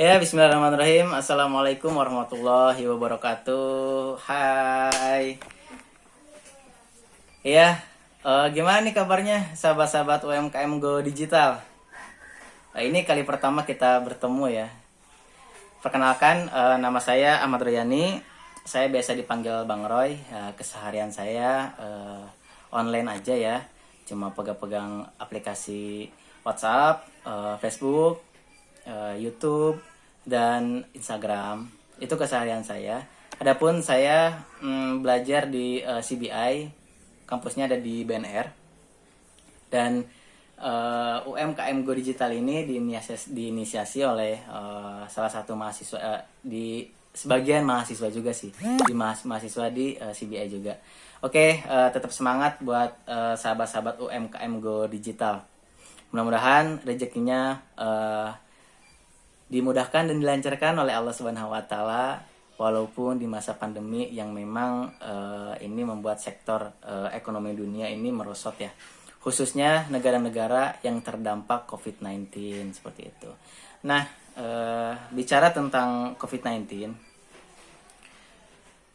Ya, bismillahirrahmanirrahim. Assalamualaikum warahmatullahi wabarakatuh. Hai. Ya, gimana nih kabarnya sahabat-sahabat UMKM Go Digital? Ini kali pertama kita bertemu ya. Perkenalkan, nama saya Ahmad Royani. Saya biasa dipanggil Bang Roy. Keseharian saya online aja ya. Cuma pegang-pegang aplikasi WhatsApp, Facebook, YouTube, dan Instagram. Itu keseharian saya. Adapun saya belajar di CBI, kampusnya ada di BNR. Dan UMKM Go Digital ini diinisiasi oleh salah satu mahasiswa di sebagian mahasiswa juga sih, di mahasiswa di CBI juga. Oke, tetap semangat buat sahabat-sahabat UMKM Go Digital. Mudah-mudahan rezekinya dimudahkan dan dilancarkan oleh Allah Subhanahu wa taala, walaupun di masa pandemi yang memang ini membuat sektor ekonomi dunia ini merosot ya. Khususnya negara-negara yang terdampak COVID-19 seperti itu. Nah, bicara tentang COVID-19,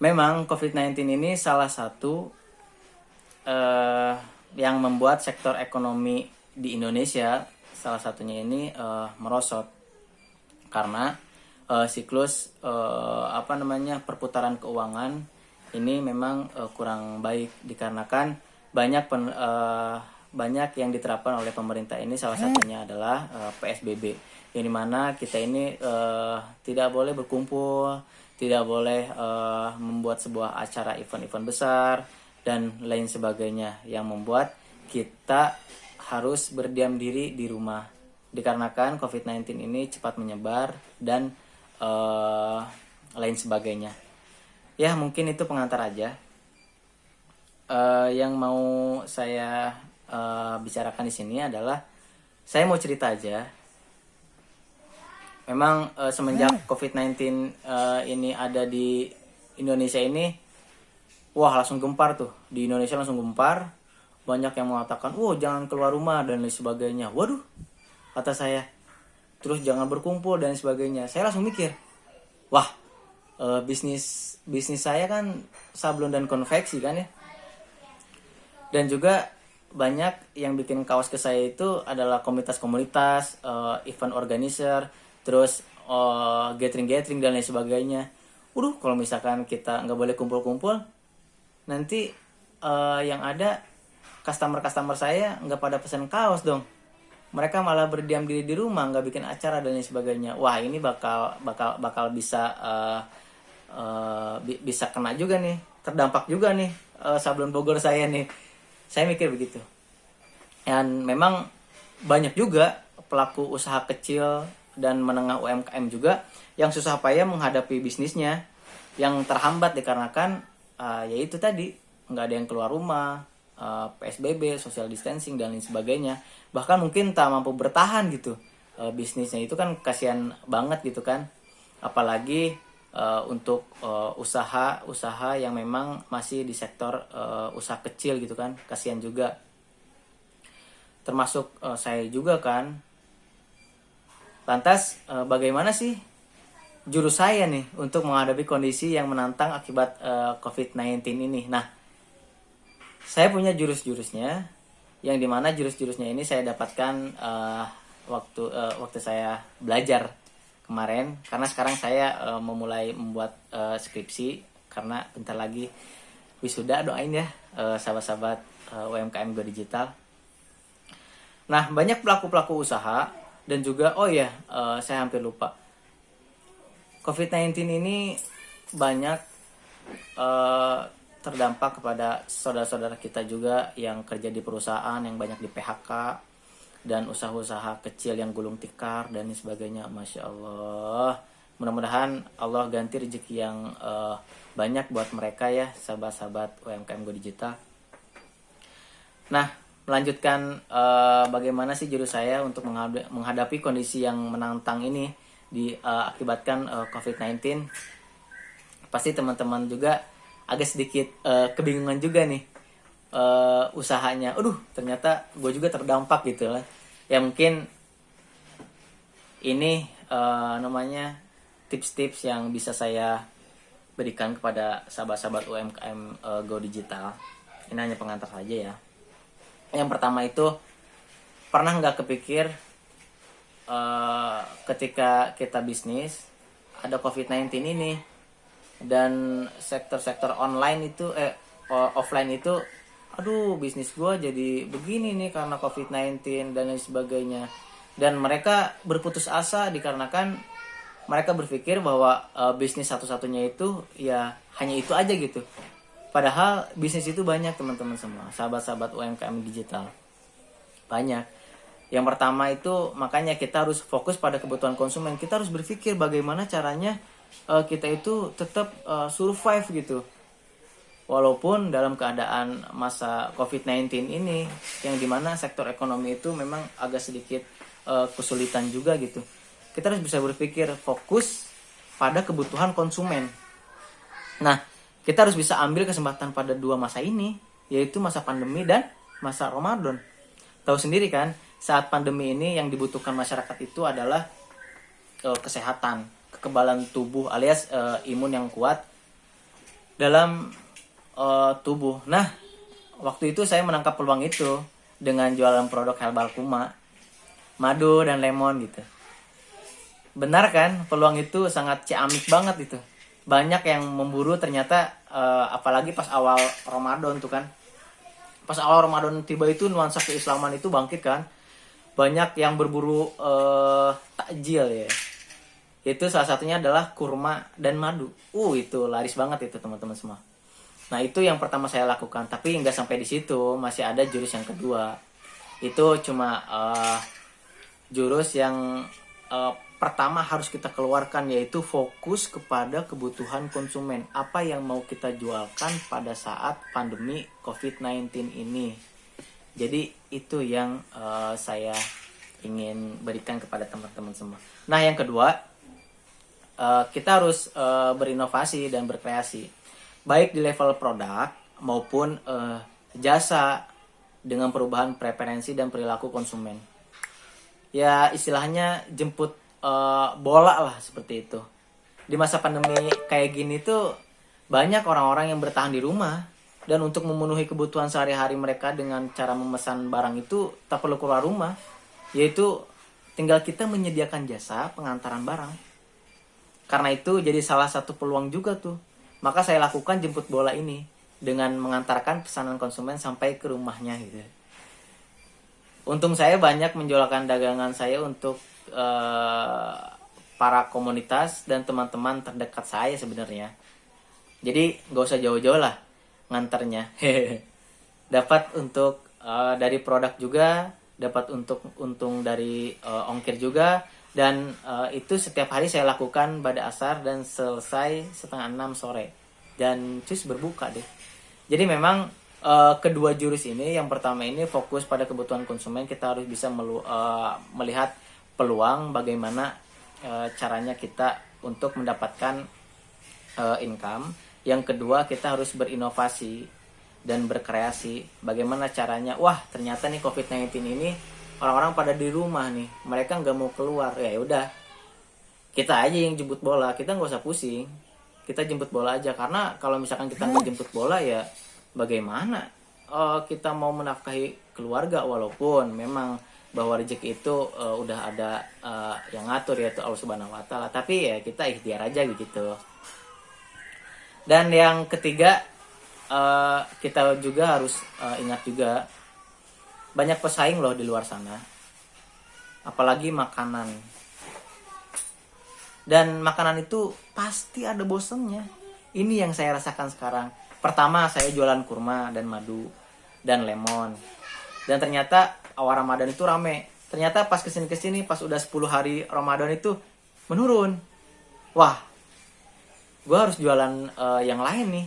memang COVID-19 ini salah satu yang membuat sektor ekonomi di Indonesia salah satunya ini merosot karena siklus perputaran keuangan ini memang kurang baik dikarenakan banyak yang diterapkan oleh pemerintah ini, salah satunya adalah PSBB, yang dimana kita ini tidak boleh berkumpul, tidak boleh membuat sebuah acara event-event besar dan lain sebagainya, yang membuat kita harus berdiam diri di rumah dikarenakan COVID-19 ini cepat menyebar dan lain sebagainya. Ya, mungkin itu pengantar aja. Yang mau saya bicarakan di sini adalah saya mau cerita aja. Memang semenjak COVID-19 ini ada di Indonesia ini, wah langsung gempar tuh. Di Indonesia langsung gempar. Banyak yang mengatakan, jangan keluar rumah dan lain sebagainya. Waduh, kata saya. Terus jangan berkumpul dan sebagainya. Saya langsung mikir, wah, bisnis saya kan sablon dan konveksi kan ya. Dan juga banyak yang bikin kaos ke saya itu adalah komunitas-komunitas, event organizer, terus gathering dan lain sebagainya. Kalau misalkan kita nggak boleh kumpul-kumpul, nanti yang ada customer saya nggak pada pesan kaos dong. Mereka malah berdiam diri di rumah, nggak bikin acara dan lain sebagainya. Wah, ini bakal bisa bisa kena juga nih, terdampak juga nih sablon Bogor saya nih. Saya mikir begitu. Dan memang banyak juga pelaku usaha kecil dan menengah UMKM juga yang susah payah menghadapi bisnisnya, yang terhambat dikarenakan yaitu tadi nggak ada yang keluar rumah, PSBB, social distancing dan lain sebagainya. Bahkan mungkin tak mampu bertahan gitu bisnisnya. Itu kan kasihan banget gitu kan. Apalagi untuk usaha yang memang masih di sektor usaha kecil gitu kan, kasihan juga. Termasuk saya juga kan. Lantas bagaimana sih jurus saya nih untuk menghadapi kondisi yang menantang akibat COVID-19 ini? Nah, saya punya jurus-jurusnya, yang dimana jurus-jurusnya ini saya dapatkan waktu saya belajar kemarin, karena sekarang saya memulai membuat skripsi karena bentar lagi wisuda. Doain ya sahabat-sahabat UMKM Go Digital. Nah, banyak pelaku-pelaku usaha dan juga saya hampir lupa, COVID-19 ini banyak terdampak kepada saudara-saudara kita juga yang kerja di perusahaan yang banyak di PHK, dan usaha-usaha kecil yang gulung tikar dan sebagainya. Masya Allah, mudah-mudahan Allah ganti rezeki yang banyak buat mereka ya, sahabat-sahabat UMKM Go Digital. Nah, melanjutkan bagaimana sih jurus saya untuk menghadapi kondisi yang menantang ini akibatkan COVID-19. Pasti teman-teman juga agak sedikit kebingungan juga nih usahanya. Ternyata gue juga terdampak gitu lah. Ya mungkin ini namanya tips-tips yang bisa saya berikan kepada sahabat-sahabat UMKM Go Digital. Ini hanya pengantar saja ya. Yang pertama itu, pernah nggak kepikir ketika kita bisnis ada COVID-19 ini dan sektor-sektor online itu offline itu, aduh bisnis gue jadi begini nih karena COVID-19 dan lain sebagainya. Dan mereka berputus asa dikarenakan mereka berpikir bahwa bisnis satu-satunya itu ya hanya itu aja gitu. Padahal bisnis itu banyak teman-teman semua, sahabat-sahabat UMKM digital. Banyak. Yang pertama itu makanya kita harus fokus pada kebutuhan konsumen. Kita harus berpikir bagaimana caranya kita itu tetap survive gitu. Walaupun dalam keadaan masa COVID-19 ini yang dimana sektor ekonomi itu memang agak sedikit kesulitan juga gitu. Kita harus bisa berpikir fokus pada kebutuhan konsumen. Nah, kita harus bisa ambil kesempatan pada dua masa ini, yaitu masa pandemi dan masa Ramadan. Tahu sendiri kan, saat pandemi ini yang dibutuhkan masyarakat itu adalah kesehatan, kekebalan tubuh alias imun yang kuat dalam tubuh. Nah, waktu itu saya menangkap peluang itu dengan jualan produk herbal kuma, madu dan lemon gitu. Benar kan, peluang itu sangat ciamik banget itu. Banyak yang memburu ternyata, apalagi pas awal Ramadan tuh kan. Pas awal Ramadan tiba itu nuansa keislaman itu bangkit kan. Banyak yang berburu takjil ya. Itu salah satunya adalah kurma dan madu. Itu laris banget itu teman-teman semua. Nah, itu yang pertama saya lakukan. Tapi nggak sampai di situ, masih ada jurus yang kedua. Itu cuma jurus yang pertama harus kita keluarkan, yaitu fokus kepada kebutuhan konsumen. Apa yang mau kita jualkan pada saat pandemi COVID-19 ini. Jadi itu yang saya ingin berikan kepada teman-teman semua. Nah, yang kedua, kita harus berinovasi dan berkreasi. Baik di level produk maupun jasa dengan perubahan preferensi dan perilaku konsumen. Ya istilahnya jemput bola lah seperti itu. Di masa pandemi kayak gini tuh banyak orang-orang yang bertahan di rumah, dan untuk memenuhi kebutuhan sehari-hari mereka dengan cara memesan barang itu tak perlu keluar rumah, yaitu tinggal kita menyediakan jasa pengantaran barang. Karena itu jadi salah satu peluang juga tuh. Maka saya lakukan jemput bola ini dengan mengantarkan pesanan konsumen sampai ke rumahnya gitu. Untung saya banyak menjualkan dagangan saya untuk para komunitas dan teman-teman terdekat saya sebenarnya. Jadi gak usah jauh-jauh lah nganternya. Dapat untuk dari produk juga, dapat untuk untung dari ongkir juga. Dan itu setiap hari saya lakukan pada asar dan selesai 5:30 sore. Dan cus berbuka deh. Jadi memang kedua jurus ini, yang pertama ini fokus pada kebutuhan konsumen. Kita harus bisa melihat peluang bagaimana caranya kita untuk mendapatkan income. Yang kedua, kita harus berinovasi dan berkreasi. Bagaimana caranya? Wah, ternyata nih COVID-19 ini orang-orang pada di rumah nih, mereka nggak mau keluar. Ya udah, kita aja yang jemput bola. Kita nggak usah pusing. Kita jemput bola aja. Karena kalau misalkan kita nggak jemput bola ya bagaimana kita mau menafkahi keluarga, walaupun memang bahwa rezeki itu udah ada yang ngatur, yaitu Allah Subhanahu wa taala. Tapi ya kita ikhtiar aja gitu. Dan yang ketiga, kita juga harus ingat juga banyak pesaing loh di luar sana. Apalagi makanan. Dan makanan itu pasti ada bosennya. Ini yang saya rasakan sekarang. Pertama, saya jualan kurma dan madu dan lemon. Dan ternyata awal Ramadan itu rame. Ternyata pas kesini pas udah 10 hari Ramadan itu menurun. Wah, gue harus jualan yang lain nih.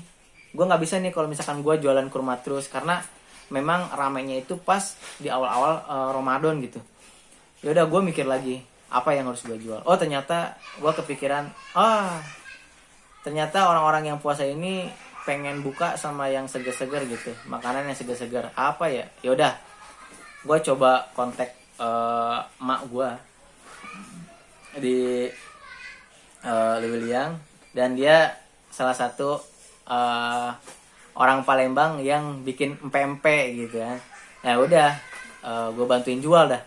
Gue nggak bisa nih kalau misalkan gue jualan kurma terus, karena memang ramenya itu pas di awal-awal Ramadan gitu. Ya udah, gue mikir lagi apa yang harus gue jual. Oh, ternyata gue kepikiran, ternyata orang-orang yang puasa ini pengen buka sama yang segar-segar gitu, makanan yang segar-segar. Apa ya? Ya udah, gue coba kontak mak gue. di Lewiliang, dan dia salah satu orang Palembang yang bikin empek-empek gitu kan. Nah udah, gue bantuin jual dah.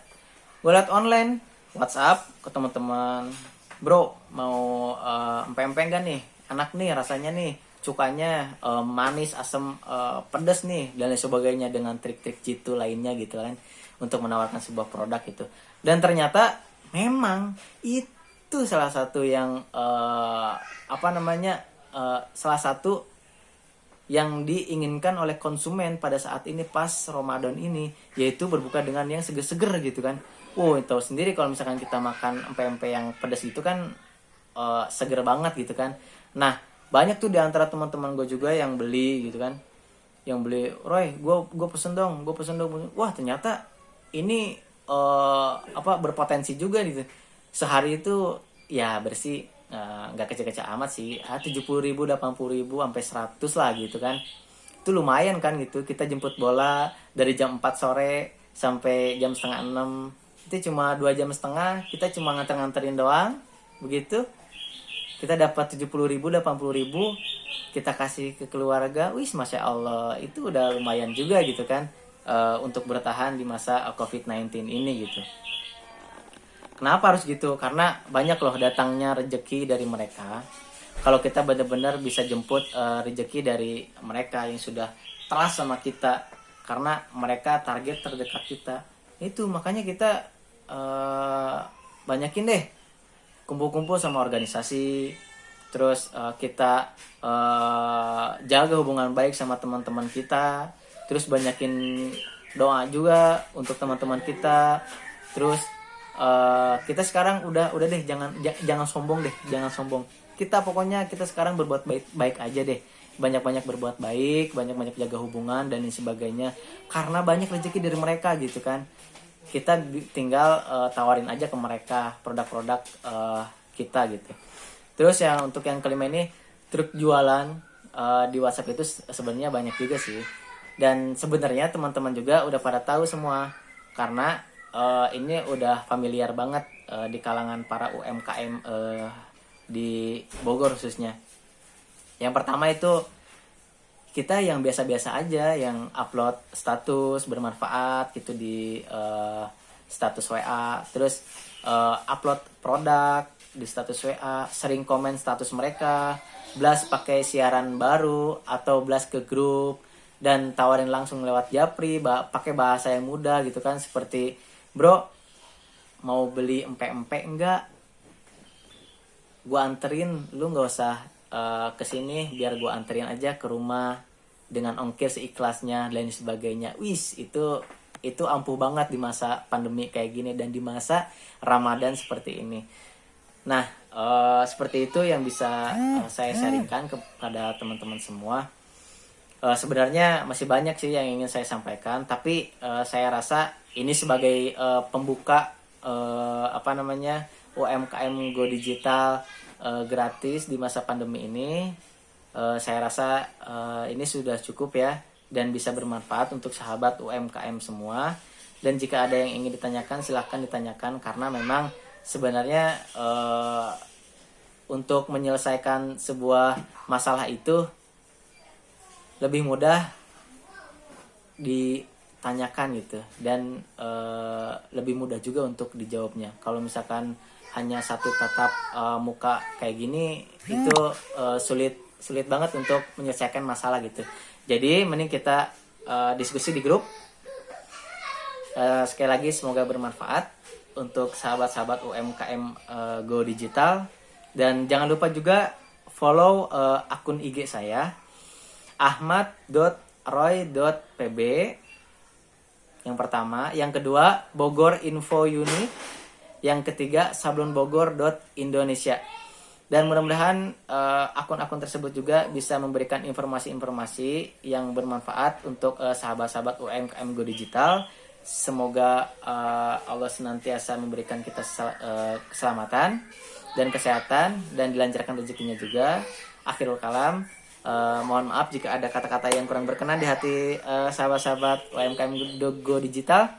Gue liat online, WhatsApp ke teman-teman, bro mau empek-empek gak nih? Enak nih rasanya nih, cukanya manis, asam, pedas nih, dan lain sebagainya, dengan trik-trik jitu lainnya gitu kan, untuk menawarkan sebuah produk gitu. Dan ternyata memang itu salah satu yang salah satu yang diinginkan oleh konsumen pada saat ini pas Ramadan ini, yaitu berbuka dengan yang seger-seger gitu kan. Tahu sendiri kalau misalkan kita makan empek-empek yang pedas gitu kan, seger banget gitu kan. Nah banyak tuh di antara teman-teman gue juga yang beli gitu kan, yang beli, Roy gue pesen dong. Wah ternyata ini berpotensi juga gitu. Sehari itu ya bersih, nggak kecil-kecil amat sih, 70.000, 80.000 sampai 100 lah gitu kan. Itu lumayan kan gitu. Kita jemput bola dari jam 4 sore sampai jam setengah 6, itu cuma 2,5 jam, kita cuma nganter-nganterin doang begitu. Kita dapat 70.000, 80.000, kita kasih ke keluarga. Masya Allah, itu udah lumayan juga gitu kan, untuk bertahan di masa COVID-19 ini gitu. Kenapa harus gitu? Karena banyak loh datangnya rejeki dari mereka. Kalau kita benar-benar bisa jemput rejeki dari mereka yang sudah trust sama kita, karena mereka target terdekat kita. Itu makanya kita banyakin deh kumpul-kumpul sama organisasi. Terus kita jaga hubungan baik sama teman-teman kita. Terus banyakin doa juga untuk teman-teman kita. Terus kita sekarang udah deh, jangan sombong deh, jangan sombong. Kita pokoknya kita sekarang berbuat baik aja deh. Banyak-banyak berbuat baik, banyak-banyak jaga hubungan dan lain sebagainya. Karena banyak rezeki dari mereka gitu kan. Kita tinggal tawarin aja ke mereka produk-produk kita gitu. Terus yang untuk yang kelima ini, truk jualan di WhatsApp itu sebenarnya banyak juga sih. Dan sebenarnya teman-teman juga udah pada tahu semua, karena ini udah familiar banget di kalangan para UMKM di Bogor khususnya. Yang pertama itu kita yang biasa-biasa aja, yang upload status bermanfaat gitu di status WA, terus upload produk di status WA, sering komen status mereka, blast pakai siaran baru atau blast ke grup, dan tawarin langsung lewat japri, pakai bahasa yang mudah gitu kan, seperti, bro mau beli empek-empek enggak? Gua anterin, lu nggak usah kesini, biar gue anterin aja ke rumah dengan ongkir seikhlasnya dan lain sebagainya. Itu ampuh banget di masa pandemi kayak gini dan di masa Ramadan seperti ini. Nah seperti itu yang bisa saya sharingkan kepada teman-teman semua. Sebenarnya masih banyak sih yang ingin saya sampaikan, tapi saya rasa ini sebagai pembuka UMKM Go Digital gratis di masa pandemi ini. Saya rasa ini sudah cukup ya, dan bisa bermanfaat untuk sahabat UMKM semua. Dan jika ada yang ingin ditanyakan, silahkan ditanyakan, karena memang sebenarnya untuk menyelesaikan sebuah masalah itu lebih mudah ditanyakan gitu, dan lebih mudah juga untuk dijawabnya. Kalau misalkan hanya satu tatap muka kayak gini, itu sulit banget untuk menyelesaikan masalah gitu. Jadi mending kita diskusi di grup. Sekali lagi semoga bermanfaat untuk sahabat-sahabat UMKM Go Digital. Dan jangan lupa juga follow akun IG saya, ahmad.roy.pb. Yang pertama, yang kedua Bogor Info Uni, yang ketiga sablonbogor.indonesia. Dan mudah-mudahan akun-akun tersebut juga bisa memberikan informasi-informasi yang bermanfaat untuk sahabat-sahabat UMKM Go Digital. Semoga Allah senantiasa memberikan kita keselamatan dan kesehatan, dan dilancarkan rezekinya juga. Akhirul kalam, mohon maaf jika ada kata-kata yang kurang berkenan di hati sahabat-sahabat UMKM Go Digital.